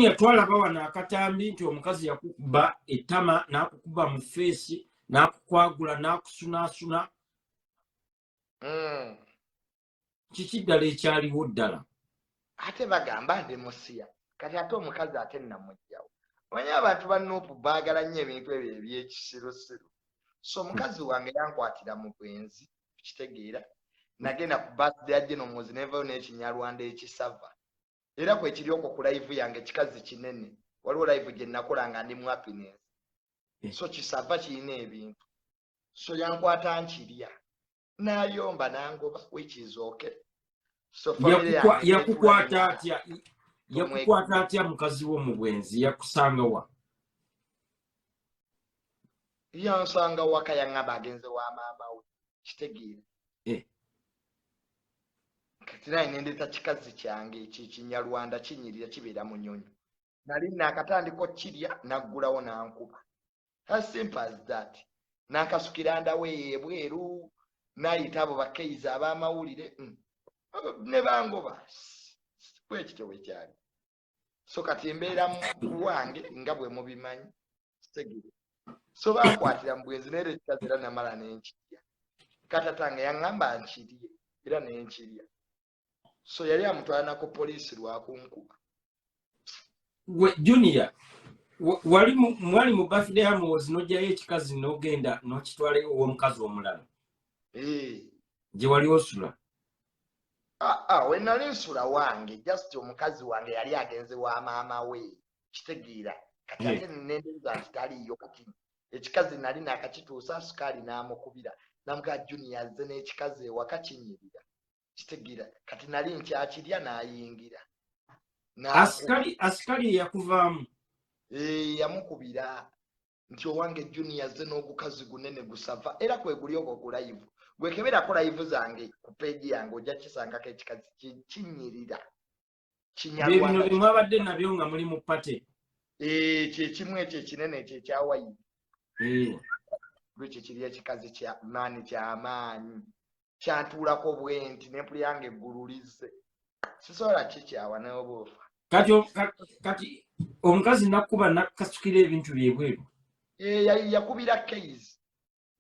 twalaba wano akatambi nti omukazi yakukuba ettama n'akukuba mu feesi n'akukwagula n'akusunaasuna. Kiki ddala ekyaliwo ddala? Ate bagamba ndi musiya kati ate omukazi ate namugjawo. Omanyi abantu ba Nuupu baagala nnyo ebintu ebyo ebyekisirusiru. So omukazi wange yankwatira mu bwenzi kitegeera nagenda ku birthday ya Genomuzi nevayo n'ekinyarwanda ekisava. Era kwe kiri okwo ku live yange kikazi kinene. Waliwo live gye nakola nga ndi mu happiness. So kisava kirina ebintu. So yankwata nkirya. N'ayomba n'angoba which is okay. So family yange yakukwata atya? Yakukwata atya mukazi wo mu bwenzi? Yakusanga wa? Yansanga waka yangamba agenze wa maama we. Kitegeera. Kati naye nendeta kikazi kyange kinyarwanda kinyirira kibeera mu nnyonyo. Nali nakatandiko kirya naggulawo nankuba. As simple as that. Nakasukira ndawe ebweru nayita abo bakeiza ab'amawulire ne bangoba. Kwekityo bwe kyali. So kati mbeera mu wange nga bwe mubimanyi. Kitegeera. So bankwatira mu bwenzi n'era ekikazi era namala n'enkirya. Katatange yaŋŋamba nkirye era n'enkirya. So yali amutwala ku poliisi lwakunkuba. Junior, mwali mu birthday ya Muwozi n'ojjayo ekikazi n'ogenda n'okitwala ew'omukazi omulala? Gye wali osula? We nali nsula wange, just omukazi wange yali agenze wa maama we. Kitegeera. Kati ate nendeeza nti taliyo kati. Ekikazi nali nakakituusa sukaali n'amukubira. Namuga Junior azze n'ekikazi ewaka kinyirira. Kitegeera. Kati nali nkyakirya n'ayingira. Asikali yakuvaamu? Yamukubira nti owange Junior azze n'ogukazi gunene gusava era kweguli okwo ku live. Gwekeberako live zange ku page yange ojja kisangako ekikazi kinyirira. Bino bye mwabadde nabyo nga muli mu pate? Kyekimu ekyo ekinene ekyo ekyawayi. Lwekyo kiri ekikazi kya maani ky'amaanyi. Kyatuulako bwenti n'empuli yange eggululize. Sisobola kikyawa n'obuufa. Kati omukazi nakkuba nakasukira ebintu byebweru? Yakubira Keizi.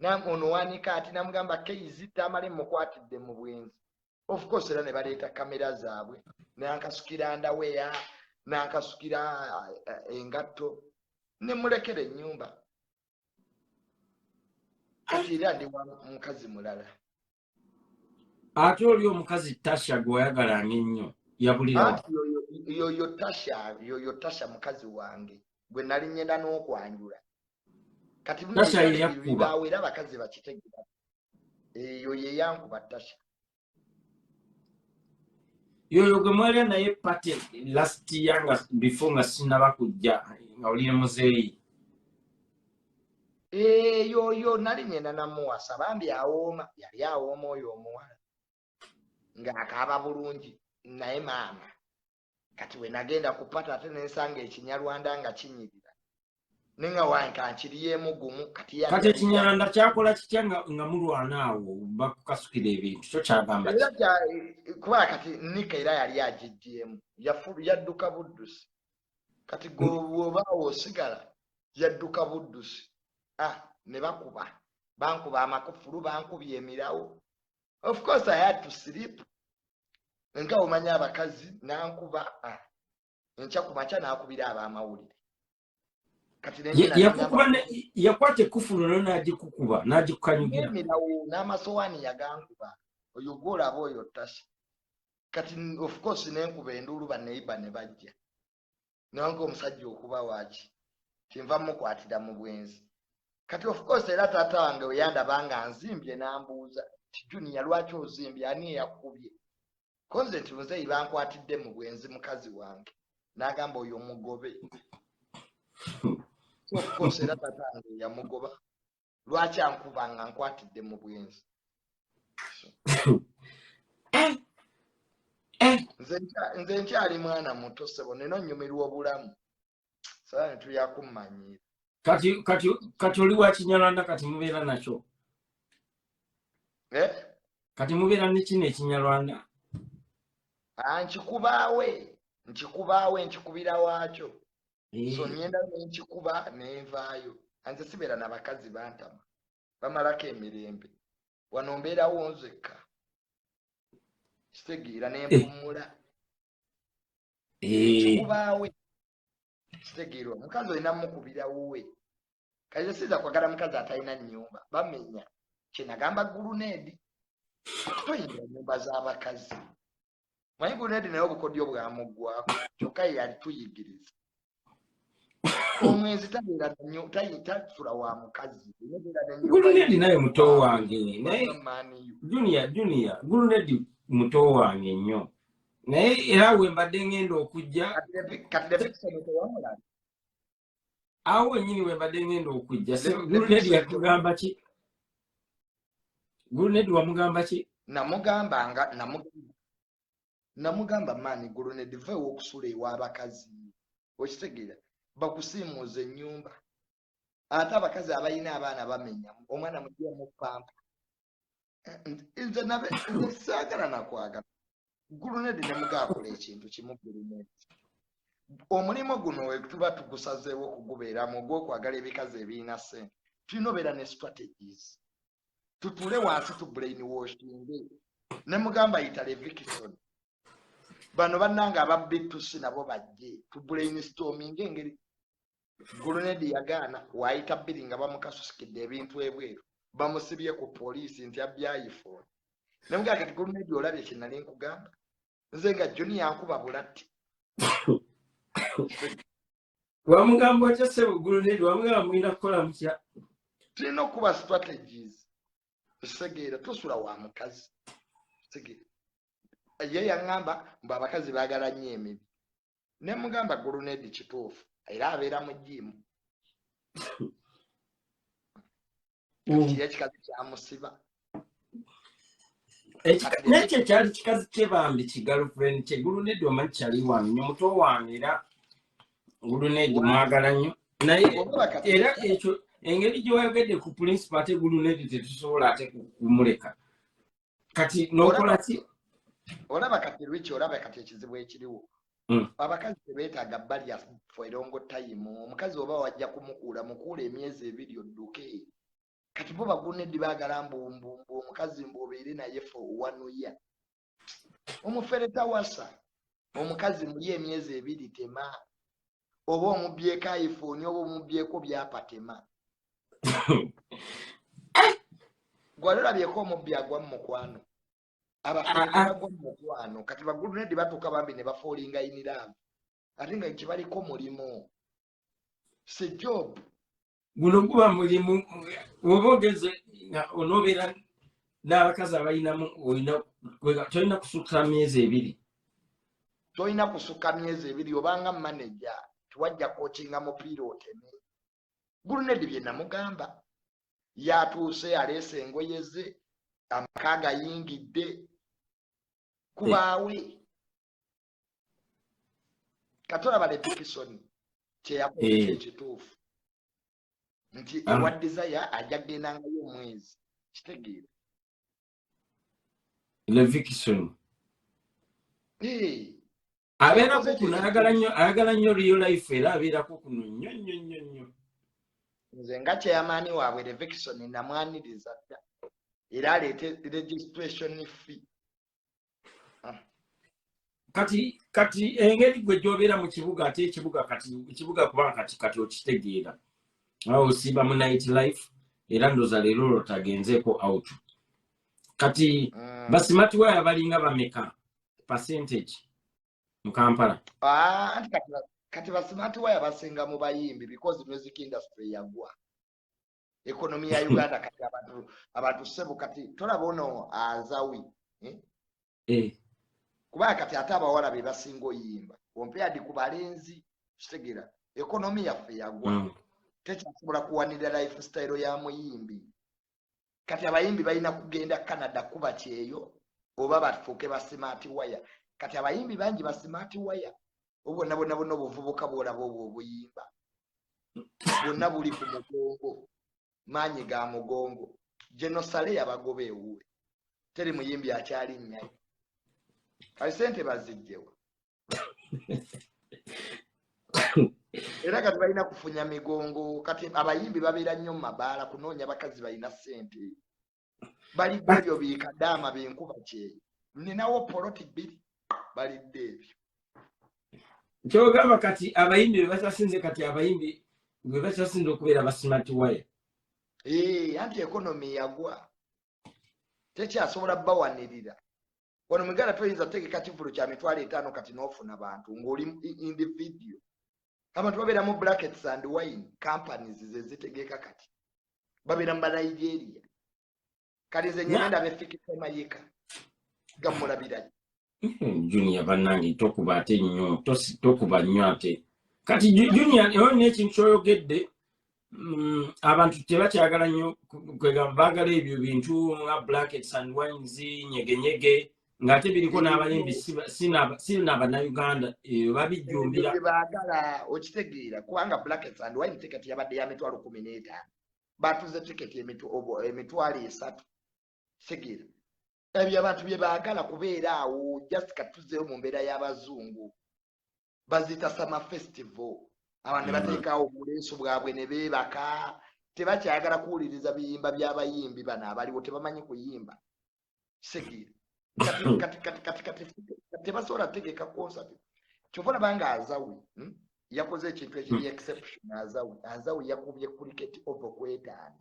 Ono wanika ati namugamba Keizi Tamale mukwatidde mu bwenzi. Of course era ne baleeta kamera zaabwe. Nankasukira ndaweya, nankasukira engatto. Ne mulekera ennyumba. Kati era ndi mukazi mulala. Ate oli omukazi Tasha gw'oyagalanga ennyo yabulira? Yoyo Tasha mukazi wange gwe nali ngenda n'okwanjula. Kati Tasha ye yakkuba? Era abakazi bakitegeera. Eyo ye yankuba Tasha. Yoyo gwe mwalya naye pate last year nga before nga sinaba kujja nga oli muzeeyi? Yoyo nali ngenda namuwasa bambi awooma. Yali awooma oyo omuwala. Ng'akaaba bulungi naye maama. Kati we nagenda kupata ate nensanga ekinyarwanda nga kinyirira. Nenga wanka nkiriyemu gumu kati ekinyarwanda kyakola kitya nga mulwana awo bakukasukira ebintu? Kyo kyagamba kuba kati Nika era yali agijjemu. Yadduka buddusi. Kati gw'obaawo osigala yadduka buddusi. Ne bakuba. Bankuba amakufulu, bankubye emirawo. Of course I had to sleep. Nga omanya abakazi nankuba enkya ku makya nakubira ab'amawulire. Kati yakwata ekufulu no n'agikukuba n'agikukanyugira? Emirawo n'amasowaani yagankuba. Oyo gw'olaba oyo Tasha. Kati of course nenkuba enduulu baneiba ne bajja. Nange omusajja okuba waaki. Kinva mukwatira mu bwenzi. Kati of course era taata wange we yandabanga nzimbye n'ambuuza. Junior lwaki ozimbye ani yakubye? Konze nti muzeeyi bankwatidde mu bwenzi mukazi wange. N'agamba oyo mugobe. So of course era taata wange yamugoba. Lwaki ankuba nga nkwatidde mu bwenzi? Nze nkyali mwana muto ssebo nina onnyumirwa obulamu. Sala netuyakummanyira. Kati oli wa kinyarwanda kati mubeera nakyo? Kati mubeera ne kino ekinyarwanda? Nkikubaawe. nkikubaawe nkikubira waakyo so ngenda nkikuba nenvaayo anze sibeera n'abakazi bantama bamalako emirembe wano mbeerawo nzekka kitegeera nempumula nkikubaawe kitegeerwa omukazi olina mukubira wuwe kale siza kwagala mukazi atalina nnyumba bamenya kyenagamba guluneedi toyinza nnyumba z'abakazi manyi guluneedi naye obukodyo bwamuggwako kyokka ye yali tuyigiriza omwezi tasula wa mukazi guluneedi naye muto wange naye junior guluneedi muto wange nnyo naye era we mbadde ngenda okujja awo nyini we mbadde ngenda okujja guluneedi yakugamba ki guluneedi wamugamba ki namugamba maani guluneedi veewo okusula ew'abakazi okitegeera bakusiimuuza ennyumba ate abakazi abalina abaana bamenya omwana mugyemu pampa nze saagala nakwagala guluneedi ne mugaakola ekintu kimu guluneedi omulimu guno we tuba tugusazeewo okugubeeramu ogw'okwagala ebikazi ebirina ssente tulina obeera ne strategies tutule wansi tu brain washing ne mugamba ayita Levikison bano bannanga ababitusi nabo bajje tu brainstorming engeri guluneedi yagaana waayita bbiri nga bamukasusikidde ebintu ebweru bamusibye ku poliisi nti abbya iPhone ne mugamba kati guluneedi olabye kye nali nkugamba nze nga Joni yankuba bulatti wamugamba otya ssebo guluneedi wamugamba mulina kukola mutya tulina okuba strategies segeera tosula wa mukazi segeera ye yaŋŋamba mbu abakazi baagala nnyo emibi ne mugamba guluneedi kituufu era abeera mu jjiimu kiri ekikazi kyamusiba nekyo kyali kikazi kye bambi kigirlfriend kye guluneedi omanyi kyali wange nnyo muto wange era guluneedi mwagala nnyo naye era ekyo engeri gye wayogedde ku principal ate guluneedi tetusobola ate kumuleka kati n'okola ki olaba kati Richie olaba kati ekizibu ekiriwo abakazi tebeetaaga balya for a long time omukazi oba wajja mukuula emyezi 2 odduke kati bo baguluneedi baagala mbumbumbu omukazi mbuobeere naye for 1 year omufere tawasa omukazi muli emyezi 2 tema oba omubbyeko iPhone oba omubbyeko byapa tema gwalolabyeko omubbi agwa mu mukwano abafere bagwa mu mukwano kati baguluneedi batuuka bambi ne bafoolinga iniramu ate nga kibaliko mulimu si job guno guba mulimu oba ogeze onoobeera n'abakazi abalinamu tolina kusukka myezi 2 tolina kusukka myezi 2 obanga manager tiwajja kokinga mupiira oteme guluneedi bye namugamba yatuuse aleese engoye ze amaka gayingidde kubaawe katolaba Levikison kyeyakoze ekituufu nti ewa desire ajja kugendangayo omwezi kitegeera Levikison abeerako kuno ayagala nnyo real life era abeerako kuno nnyo nze nga kyeyamaani waabwe Levikison namwaniriza dda era aleete registration fee kati engeri gwe gy'obeera mu kibuga ate ekibuga kubanga kati okitegeera awo osiiba mu night life era ndoza leero lotagenzeeko out kati basimati waya balinga bameka percentage mu Kampala kati basimati waya basinga mu bayimbi because music industry yagwa ekonomi ya Uganda kati abantu sebo kati tolaba ono azawi kuba kati ate abawala be basinga oyimba compared ku balenzi kitegeera ekonomi yaffe yagwa tekyasobola kuwanira lifestyle ya muyimbi kati abayimbi balina kugenda Canada kuba kyeyo oba bafuuke ba smart wire kati abayimbi bangi ba smart wire obwonna bonna obuvubuka bwolaba obwo obuyimba bwonna buli ku mugongo maanyi ga mugongo genosale yabagoba ewuwe teri muyimbi akyali nnyayo kali sente bazijjewa Era kati balina kufunya migongo kati abayimbi babeera nnyo mabaala kunoonya bakazi balina ssente balidde ebyo bikadaama benkuba kyeyo ninawo poloti bbiri balidde ebyo kyogamba kati abayimbi bebakyasinze kati abayimbi bebakyasinze okubeera ba smart wire anti ekonomi yagwa tekyasobola bawanirira wano muganda toyinza tegeka kivulo kya mitwalo 5 kati n'ofuna bantu ng'oli individual abantu babeera mu brackets and wine companies zezitegeka kati babeera mu Nigeria kati ze nyenda befikise mayika gamulabira junior bannange tokuba ate nnyo tokuba nnyo ate kati junior eyo n'ekintu kyoyogedde abantu tebakyagala nnyo kwegamba baagala ebyo bintu nga blankets and wines nyegenyege ng'ate biriko n'abayimbi si n'abannayuganda babijjumbira baagala okitegeera kubanga blankets and wine tiketi yabadde ya mitwalo 15 batuze tiketi emitwalo 3 segira ebyo abantu bye baagala kubeera awo just katuzeeyo mu mbeera y'abazungu bazita summer festival abantu ne bateekawo obuleeso bwabwe ne beebaka tebakyagala kuwuliriza biyimba by'abayimbi bano abaliwo tebamanyi kuyimba segira kati tebasobola kutegeka concert kyova nabanga Azawi yakoze ekintu ekiri exception Azawi yakubye cricket over 5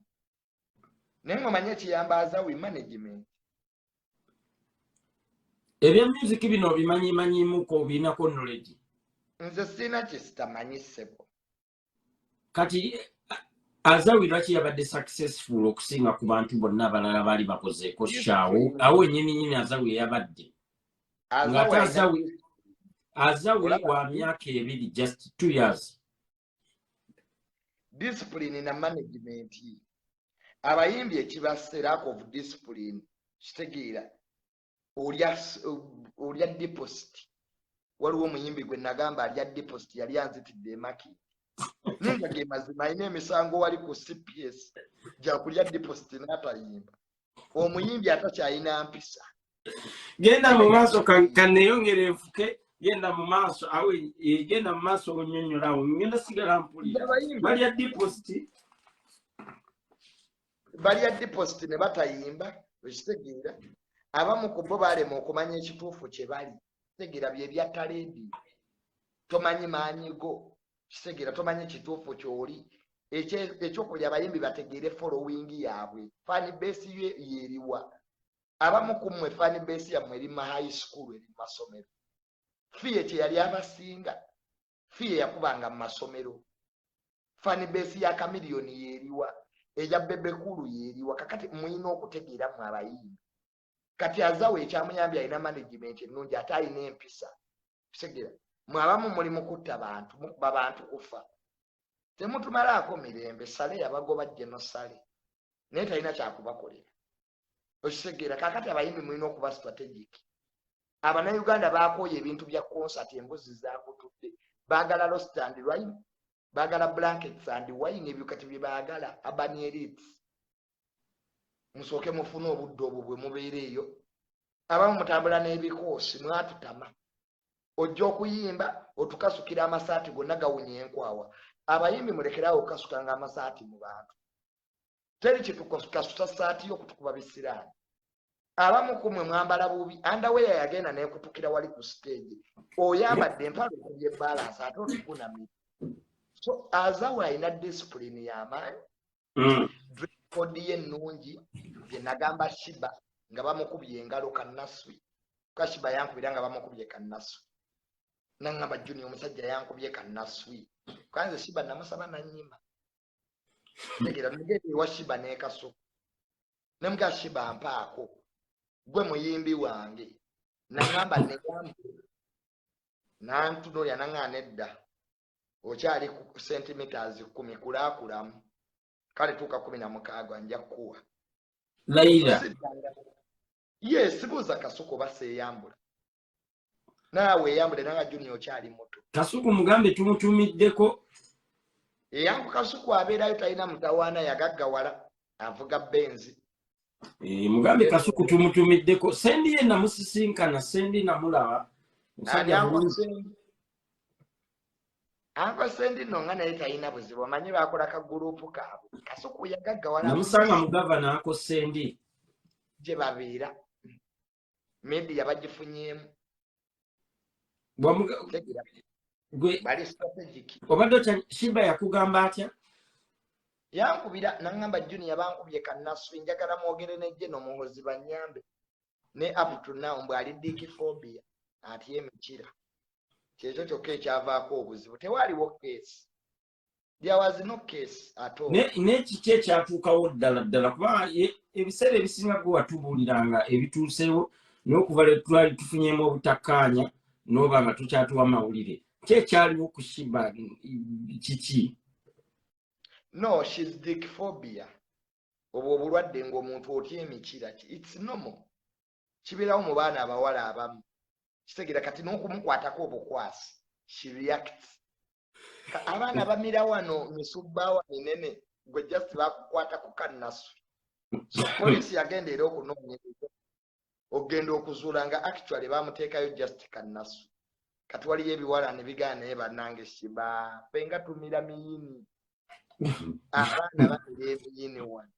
naye ngomanye ekiyamba Azawi management ebya music bino bimanyimanyimuko biinako knowledge nze sina kyesitamanyiseko kati Azawi lwaki yabadde successful okusinga ku bantu bonna abalala baali bakozeeko shaawo awo ennyini Azawi yabadde Azawi wa myaka 2 just 2 years discipline na management abayimbi ekibasse lack of discipline kitegeera olya deposit waliwo omuyimbi gwe nagamba alya deposit yali anzitidde emaki ninga ge mazima ayina emisango wali ku CPS gyakulya deposit n'atayimba omuyimbi atakyayina mpisa genda mu maaso kaneyongere enfuke genda mu maaso awe genda mu maaso onyonyolawo ngenda sigala mpulira balya deposit ne batayimba ekitegeera abamu ku bo balema okumanya ekituufu kye bali kitegeera bye bya taledi tomanyi maanyigo kitegeera tomanyi ekituufu ky'oli ekyokulya abayimbi bategeere following yaabwe fan base yeeriwa abamu ku mmwe fan base yammwe eri ma high school eri masomero fiye kye yali abasinga fiye yakubanga mu masomero fan base ya kamiliyoni yeeriwa eya bebekulu yeeriwa kakati muyina okutegeera mu abayimbi kati Azawe ekyamuyambye alina management ennungi ate alina empisa kitegeera mwabamu muli mu kutta bantu mukuba bantu kufa temutumalaako mirembe sale yabagoba genosale naye talina kyakubakolera okitegeera kakati abayimbi mulina okuba strategic abannayuganda bakooya ebintu bya concert embuzi zakutudde baagala roast and wine baagala blankets and wine ebyo kati bye baagala urban elites musooke mufune obudde obwo bwe mubeera eyo abamu mutambula n'ebikoosi mwatutama ojja okuyimba otukasukira amasaati gonna gawunya enkwawa abayimbi mulekerawo okukasukanga amasaati mu bantu teri kyetukasuta saati y'okutukuba bisiraani abamu kumwe mwambala bubi andaweya yagenda nekutukira wali ku stage oyambadde empale okubye balance ate otukunamira so Azawe alina discipline y'amaanyi kodi ye ennungi bye nagamba Shiba nga bamukubye engalo kannaswi kashiba yankubira nga bamukubye kannaswi nangamba Junior omusajja yankubye kannaswi kwanze Shiba namusaba nanyima tegera mugende wa Shiba n'ekasuku namuga Shiba mpaako gwe muyimbi wange nangamba negamba nantuno yanangana edda okyali ku centimeters 10 kulaakulamu kale tuuka 16 nja kuwa Laila yes buuza Kasuku baseeyambula naawe eyambule nanga Junior okyali muto Kasuku mugambe tumutumiddeko eyangu Kasuku abeerayo talina mutawaana yagaggawala avuga benzi mugambe Kasuku tumutumiddeko sendi ye namusisinkana sendi namulaba Anko Sendi nonga naye talina buzibu amanyi bakola ka group kaabwe Kasuku yagaggawala namusanga mu gavana Anko Sendi gye babeera media bagifunyeemu gwe bali strategic obadde Shiba yakugamba atya yankubira nangamba Junior bankubye kannasu njagala mwogere nejje n'omuhozi banyambe ne up to now mbwe ali dikiphobia ati emikira kyekyo kyokka ekyavaako obuzibu tewaliwo case there was no case at all ne kiki ekyatuukawo ddala kuba ebiseera ebisinga gwe watubuuliranga ebituuseewo n'okuva lwe twali tufunyeemu obutakkaanya n'oba nga tukyatuwa amawulire kyekyaliwo ku Shiba kiki no she's dikiphobia obwo obulwadde ng'omuntu otya emikira it's normal kibeerawo mu baana abawala abamu kitegeera kati n'okumukwatako obukwasi she reacts abaana bamira wano misubbaawa minene gwe just bakukwata ku kannasu so polisi yagenda era okunoonyereza ogenda okuzuula nga actually bamuteekayo just kannasu kati waliyo ebiwala ne bigaana naye bannange Shiba fenga tumira miyini abaana bamira emiyini wano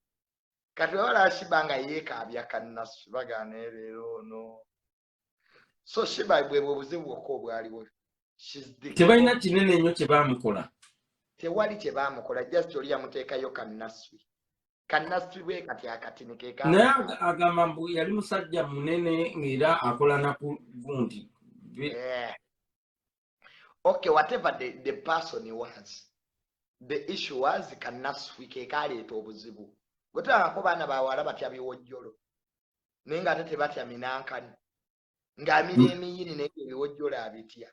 kati wala Shiba nga yeekaabya kannasu bagaana leero ono so Shiba bwe buzibu bwokka obwaliwo tebalina kinene nnyo kye baamukola tewali kye baamukola just oli yamuteekayo kannaswi bwe kati akatini keeka naye agamba mbu yali musajja munene ng'era akola naku gundi okay whatever the person was the issue was kannaswi keeka aleeta obuzibu gwetanako baana bawala batya biwojjolo naye nga ate tebatya minankani ng'amira emiyini naye ebiwojjolo abitya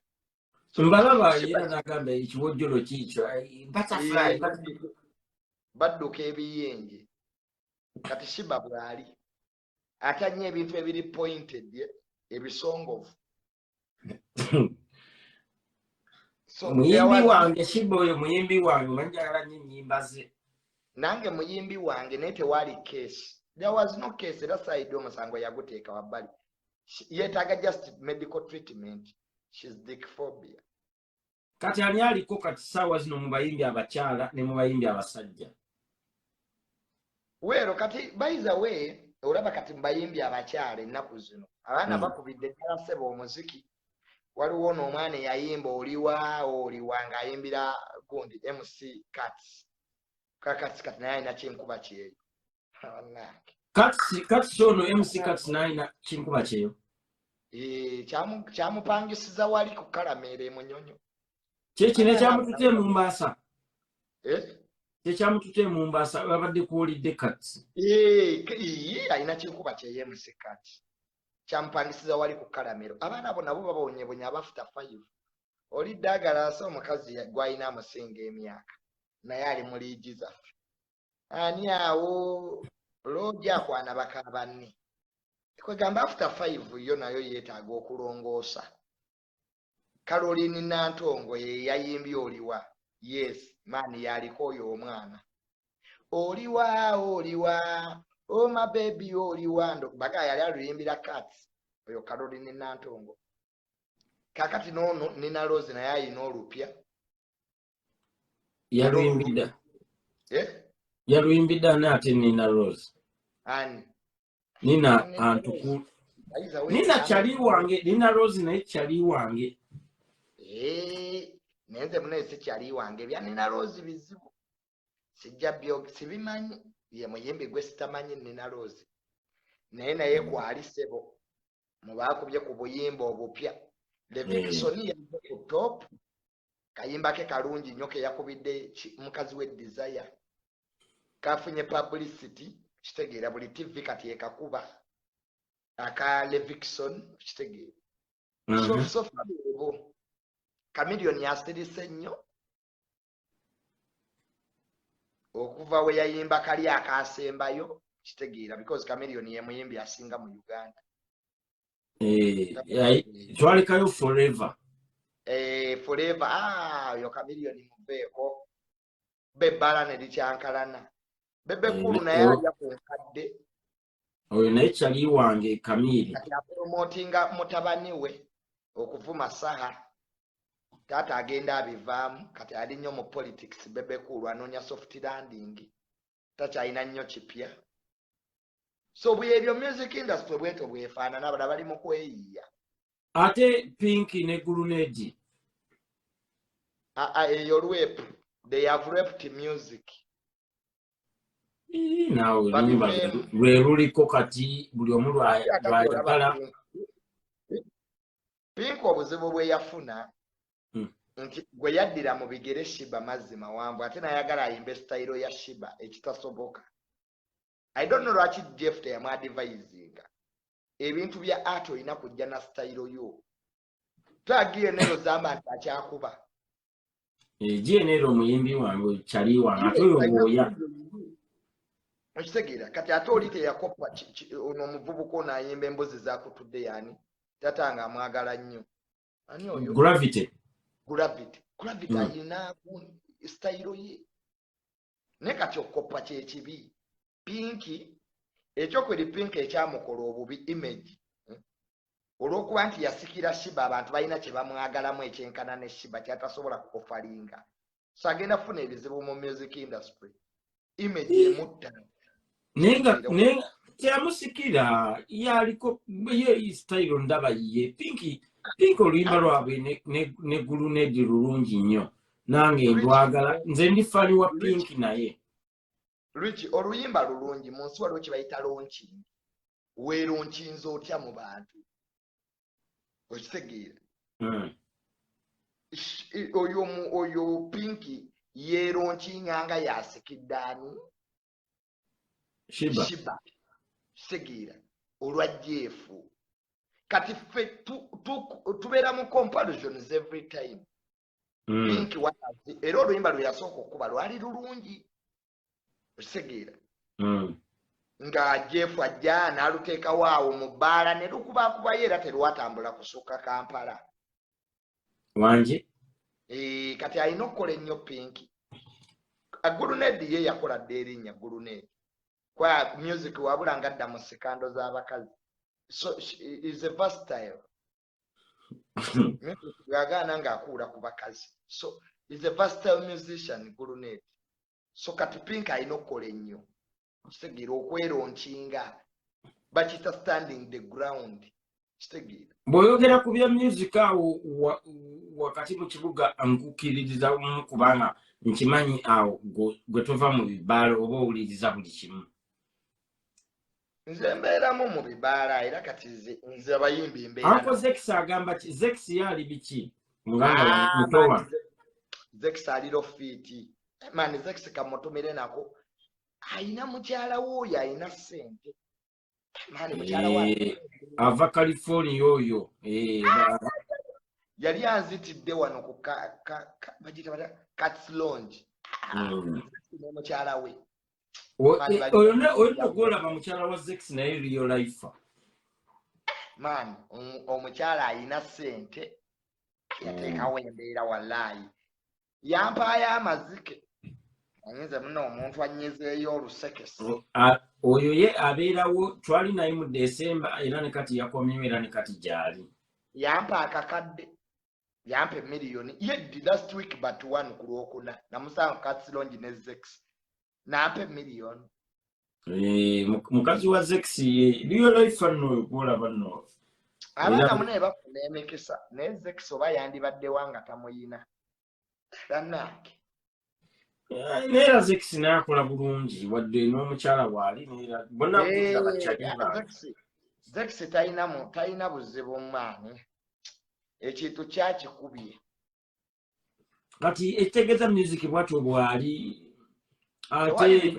mbalaba era nagamba ekiwojjolo kiikyo badduka ebiyenje kati Shiba bwali atanye ebintu ebiri pointed ebisongovu muyimbi wange Shiba oyo muyimbi wange manjagala nnyo ennyimba ze nange muyimbi wange naye tewali case there was no case era saidi omusango yaguteeka wabbali yeetaaga just medical treatment she's dikiphobia kati ani aliko kati ssaawa zino mu bayimbi abakyala ne mu bayimbi abasajja weero kati by the way olaba kati mu bayimbi abakyala ennaku zino abaana bakubidde ddala ssebo omuziki waliwo n'omwana eyayimba oliwa ng'ayimbira gundi MC Cuts kati naye alina kinkuba kyeyo Cuts ono MC Cuts n'alina kinkuba kyeyo kyamupangisiza wali ku Kalamere e Munyonyo kyekino ekyamutute mu Mbaasa kyekyamutute mu Mbaasa babadde kuwulidde Cuts alina kinkuba kyeyo MC Cuts kyamupangisiza wali ku Kalamero abaana abo nabo babonyebonya abafuta 5 oli ddagala asa omukazi gwalina amusinga emyaka naye ali mu liigi zaffe ani awo looja akwana baka banne kwegamba after 5 yo nayo yeetaaga okulongoosa Caroline Nantongo ye yayimbye oliwa yes maani yaliko oyo omwana oliwa oh my baby oliwa ndo baga yali aluyimbira Cuts oyo Caroline Nantongo kakati nono Nina Rose naye ayina olupya yaluyimbidda nate Nina Rose ani Nina antuku Nina kyali wange Nina Rose naye kyali wange nenze munesi kyali wange bya Nina Rose bizibu sijja byo sibimanyi ye muyimbi gwe sitamanyi Nina Rose naye kwali ssebo mubakubye ku buyimba obupya Levikson yaje ku top kayimba ke kalungi nnyo ke yakubidde mukazi we Desire kafunye publicity kitegeera buli TV kati ekakuba aka Levikson kitegeera so fabulous Chameleone yasirise nnyo okuva we yayimba kali akasembayo kitegeera because Chameleone ye muyimbi asinga mu Uganda twalekayo forever yo Chameleone mubeeko bebbala ne likyankalana bebe kulu naye alya ku nkadde oyo naye kyali wange Kamili kati apromotinga mutabani we okuvuma saha taata agenda abivaamu kati ali nnyo mu politics bebekulu anoonya soft landing takyalina nnyo kipya so bwebyo music industry bweto bwefaanana abala bali mu kweyiya ate Pink ne Grenade eyo rap they have rapped music nawe lwe luliko kati buli omu lwayagala Pink obuzibu bwe yafuna nti gwe yaddira mu bigere Shiba mazima wambu ate nayagala ayimbe style ya Shiba ekitasoboka I don't know lwaki Jeff teyamwadvisinga ebintu bya art olina kujja na style yo tagiye nero zamba nti akyakuba GNL omuyimbi wange kyali wange ate oyo bwoya okitegeera kati ate oli teyakopa ono omuvubuka ono ayimba embuzi zakutudde yani tatanga amwagala nnyo ani oyo Gravity ayina style ye ne kati okopa kyekibi Pinki ekyokweri Pinki ekyamukola obubi image olw'okuba nti yasikira Shiba abantu balina kye bamwagalamu ekyenkana ne Shiba kyatasobola kukofalinga so agenda kufuna ebizibu mu music industry image emutta nenga kyamusikira yaliko ye style ndaba ye Pink oluyimba lwabwe ne Grenade lulungi nnyo nange ndwagala nze ndi fani wa Pink naye Richie oluyimba lulungi mu nsi waliwo kye bayita launching weeronchinze otya mu bantu okitegeera oyo Pink yeeronchinga nga yasikiddaani Shiba kitegeera olwa Jeff kati ffe tubeera mu comparisons every time Pink watazi era oluyimba lwe yasooka okuba lwali lulungi okitegeera nga Jeff ajja n'aluteekawo awo mu bbaala ne lukubakubayo era terwatambula kusukka Kampala wanje kati alina okukola ennyo Pink Grenade ye yakola dde erinnya Grenade kwa music wabula nga adda mu sikando z'abakazi so is a versatile music yagaana ng'akuula ku bakazi so is a versatile musician Grenade so kati Pink alina okukola ennyo kitegeera okweronkinga bakita standing the ground kitegeera bw'oyogera ku bya music awo wakati mu kibuga nkukiririza kubanga nkimanyi awo gwe tova mu bibaala oba owuliriza buli kimu nze mbeeramu mu bibaala era kati nze abayimbi mbeera Uncle Zex agamba ki Zex yali biki muganda mutowa Zex aliro fiti mani Zex kamutumire nako ayina mukyala woyo ayina ssente mani mukyala wa ava California oyo yali anzitidde wano ku bagita bata Cats Lounge ne mukyala we oyo nogolaba mukyala wa Zex naye real life man omukyala ayina ssente yateekawo embeera wallahi yampaayo amazike anyeze muno omuntu annyezeeyo olusekesi oyo ye abeerawo twali naye mu December era ne kati yakomyewo era ne kati gyali yampa akakadde yampa emiliyoni ye last week but one ku Lwokuna namusanga Cats Lounge ne Zex nampa emiliyoni mukazi wa Zex real life nno okulaba nno abaana munaye bafuna emikisa naye Zex oba yandibaddewa nga tamuyina bannange neera Zex n'akola bulungi wadde n'omukyala waali neera bonna bakyaliba Zex talina buzibu maani ekintu kyakikubye kati ekitegeeza music bwatyo bwali ate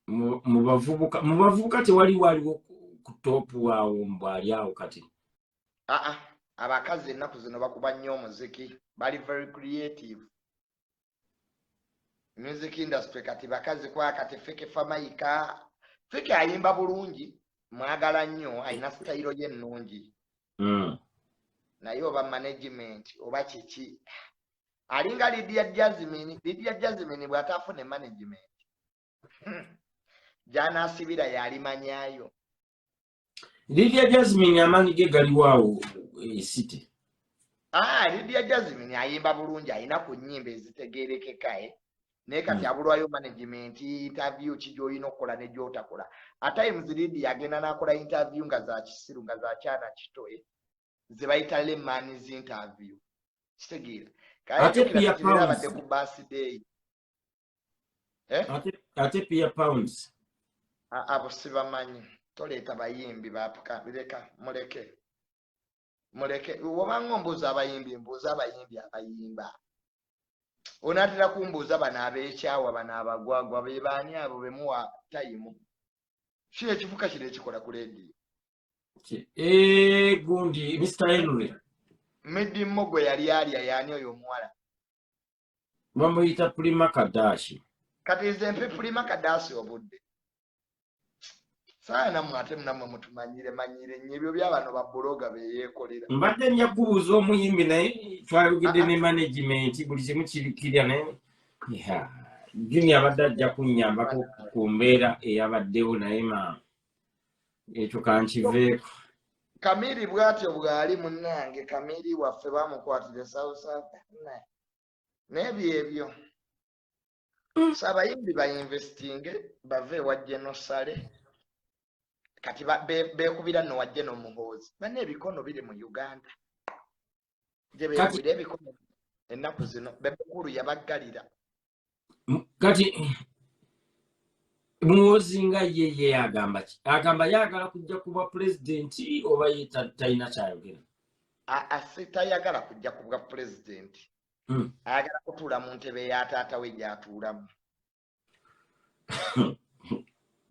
mu bavubuka tewali waliwo ku topu waawo mbwali awo kati abakazi ennaku zino bakuba nnyo omuziki bali very creative music industry kati bakazi kwa kati Feke Famayika Feke ayimba bulungi mwagala nnyo ayina style ye ennungi naye oba management oba kiki alinga Lydia Jasmine bw'ataafuna management gy'anaasibira yalimanyayo Lydia Jasmine amaanyi ge galiwo awo city Lydia Jasmine ayimba bulungi ayina ku nnyimba ezitegeerekeka naye kati abulwayo management interview ki gy'olina okukola ne gy'otakola. At times Lydia agenda n'akola interview nga za kisiru nga za kyana kitoye ze bayita lemans interview. Kitegeera ate pia abadde ku birthday. Ate pia pounds Abo sibamanyi. Toleeta bayimbi bapuka leka muleke wobanga ombuuza abayimbi mbuuza abayimbi abayimba. Onaatera kumbuuza bano ab'ekyawa bano abagwagwa be baani abo be muwa tayimu. Kino ekivuka kino ekikola ku leediyo. Gundi Mr. Henry Medi Mogo yali alya yaani oyo omuwala bamuyita Prima Kadashi. Kati nze mpe Prima Kadashi obudde saana mwate namwe mutumanyire nnyo ebyo by'abano babbologa beyeekolera. Mbadde nja kubuuza omuyimbi naye twayogedde ne management buli kimu kirikirya naye Juni abadde ajja kunnyambako ku mbeera eyabaddewo naye ekyo kankiveeko. Kamiri bw'atyo bw'ali munnange Kamiri waffe bamukwatire South Africa n'ebyo ebyo. So abayimbi bayinvestinge bave ewa Genosale kati beekubira nno wa Geno Muhoozi banne ebikono biri mu Uganda gye beekubira ebikono ennaku zino Bebukulu yabaggalira. Kati Muhoozi nga ye agamba ki? Agamba yagala kujja kuba pulezidenti oba ye talina kyayogera? Tayagala kujja kuba pulezidenti. Ayagala kutuula mu ntebe ya taata we gy'atuulamu.